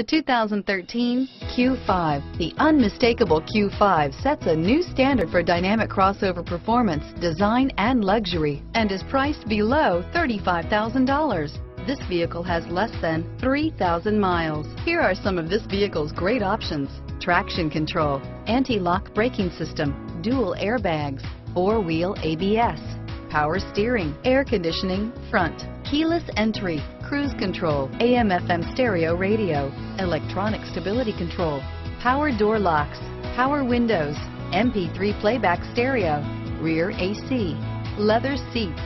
The 2013 Q5. The unmistakable Q5 sets a new standard for dynamic crossover performance, design, and luxury, and is priced below $35,000. This vehicle has less than 3,000 miles. Here are some of this vehicle's great options: traction control, anti-lock braking system, dual airbags, four-wheel ABS, power steering, air conditioning, front, keyless entry, cruise control, AM/FM stereo radio, electronic stability control, power door locks, power windows, MP3 playback stereo, rear AC, leather seats,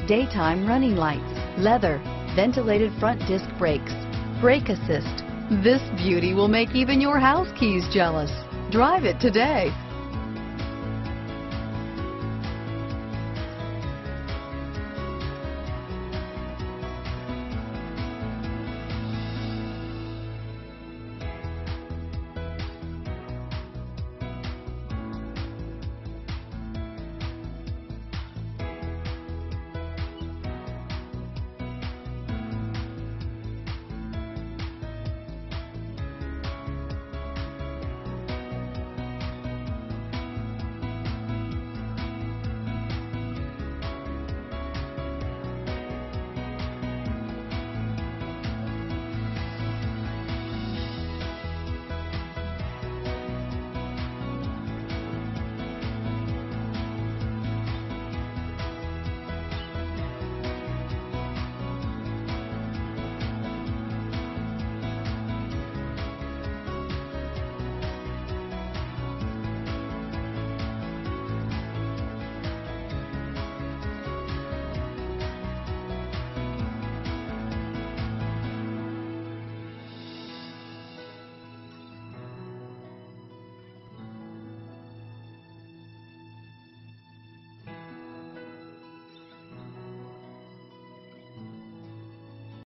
daytime running lights, leather, ventilated front disc brakes, brake assist. This beauty will make even your house keys jealous. Drive it today.